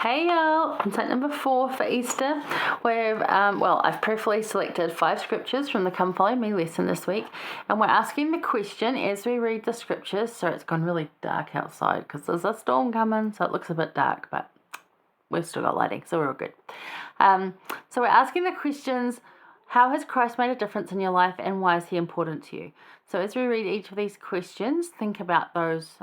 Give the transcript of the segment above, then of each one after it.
Hey y'all, insight number 4 for Easter, where I've prayerfully selected 5 scriptures from the Come Follow Me lesson this week, and we're asking the question as we read the scriptures. So it's gone really dark outside because there's a storm coming, so it looks a bit dark, but we've still got lighting, so we're all good. So we're asking the questions: how has Christ made a difference in your life, and why is he important to you? So as we read each of these questions, think about those.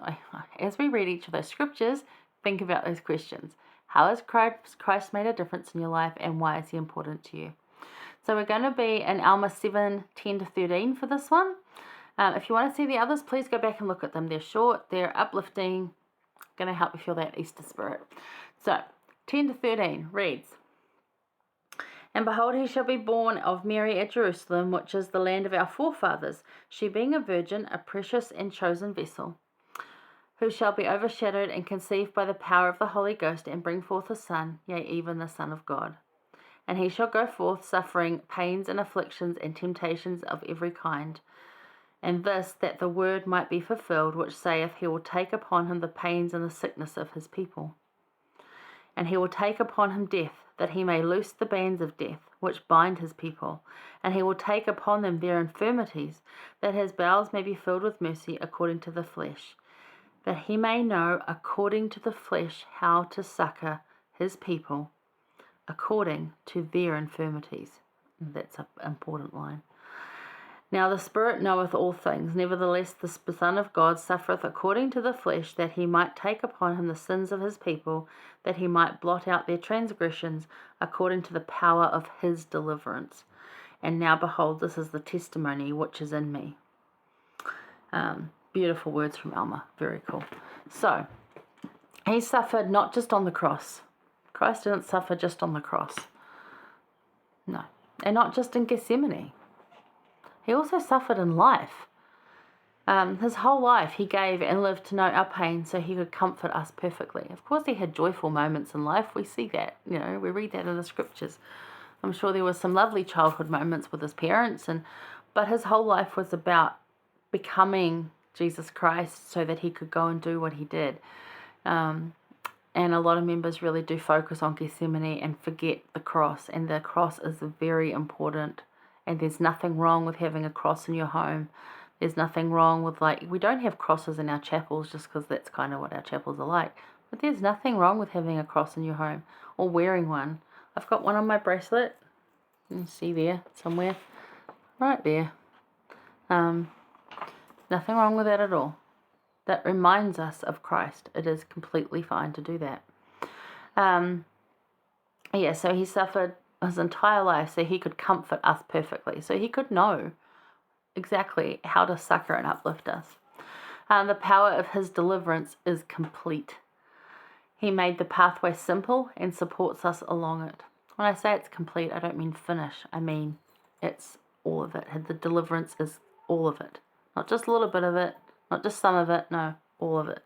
As we read each of those scriptures, think about those questions. How has Christ made a difference in your life, and why is he important to you? So we're going to be in Alma 7:10-13 for this one. If you want to see the others, please go back and look at them. They're short, they're uplifting, going to help you feel that Easter spirit. So 10-13 reads, "And behold, he shall be born of Mary at Jerusalem, which is the land of our forefathers, she being a virgin, a precious and chosen vessel, who shall be overshadowed and conceived by the power of the Holy Ghost, and bring forth a son, yea, even the Son of God. And he shall go forth, suffering pains and afflictions and temptations of every kind. And this, that the word might be fulfilled, which saith, he will take upon him the pains and the sickness of his people. And he will take upon him death, that he may loose the bands of death, which bind his people. And he will take upon them their infirmities, that his bowels may be filled with mercy according to the flesh, that he may know according to the flesh how to succor his people according to their infirmities." That's an important line. "Now the Spirit knoweth all things, nevertheless the Son of God suffereth according to the flesh, that he might take upon him the sins of his people, that he might blot out their transgressions, according to the power of his deliverance. And now behold, this is the testimony which is in me." Beautiful words from Alma. Very cool. So, he suffered not just on the cross. Christ didn't suffer just on the cross. No. And not just in Gethsemane. He also suffered in life. His whole life he gave and lived to know our pain so he could comfort us perfectly. Of course he had joyful moments in life. We see that. We read that in the scriptures. I'm sure there were some lovely childhood moments with his parents, but his whole life was about becoming Jesus Christ so that he could go and do what he did. And a lot of members really do focus on Gethsemane and forget the cross. And the cross is very important. And there's nothing wrong with having a cross in your home. There's nothing wrong with, we don't have crosses in our chapels just because that's kind of what our chapels are like. But there's nothing wrong with having a cross in your home or wearing one. I've got one on my bracelet. You can see there somewhere. Right there. Nothing wrong with that at all. That reminds us of Christ. It is completely fine to do that. So he suffered his entire life so he could comfort us perfectly. So he could know exactly how to succor and uplift us. The power of his deliverance is complete. He made the pathway simple and supports us along it. When I say it's complete, I don't mean finish. I mean it's all of it. The deliverance is all of it. Not just a little bit of it, not just some of it, no, all of it.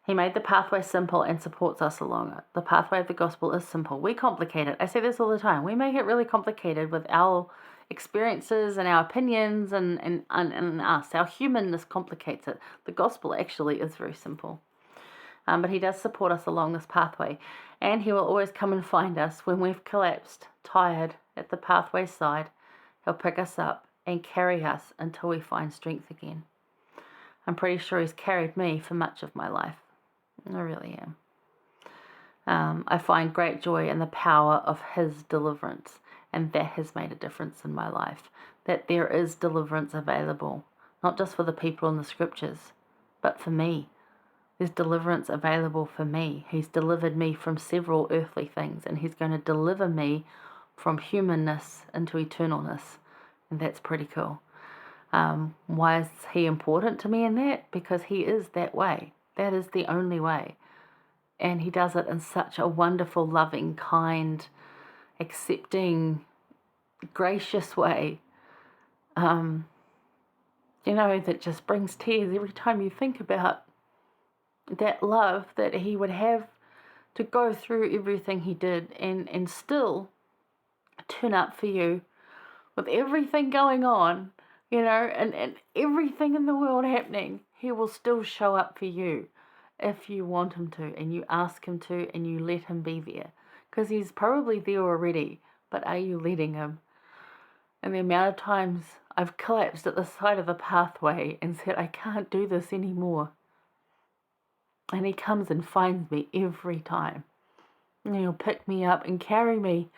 He made the pathway simple and supports us along it. The pathway of the gospel is simple. We complicate it. I say this all the time. We make it really complicated with our experiences and our opinions and us. Our humanness complicates it. The gospel actually is very simple. But he does support us along this pathway. And he will always come and find us when we've collapsed, tired, at the pathway side. He'll pick us up and carry us until we find strength again. I'm pretty sure he's carried me for much of my life. I really am. I find great joy in the power of his deliverance, and that has made a difference in my life. That there is deliverance available, not just for the people in the scriptures, but for me. There's deliverance available for me. He's delivered me from several earthly things, and he's going to deliver me from humanness into eternalness, and that's pretty cool. Why is he important to me in that? Because he is that way. That is the only way, and he does it in such a wonderful, loving, kind, accepting, gracious way, that just brings tears every time you think about that love that he would have to go through everything he did and still turn up for you with everything going on, and everything in the world happening. He will still show up for you if you want him to, and you ask him to, and you let him be there. Because he's probably there already, but are you letting him? And the amount of times I've collapsed at the side of the pathway and said, I can't do this anymore. And he comes and finds me every time. And he'll pick me up and carry me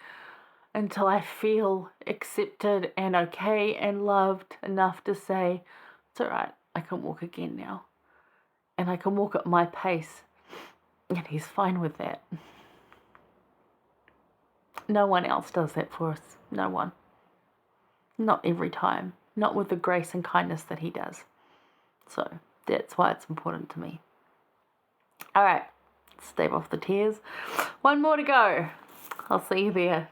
until I feel accepted and okay and loved enough to say, it's all right, I can walk again now. And I can walk at my pace. And he's fine with that. No one else does that for us. No one. Not every time. Not with the grace and kindness that he does. So that's why it's important to me. All right. Stave off the tears. One more to go. I'll see you there.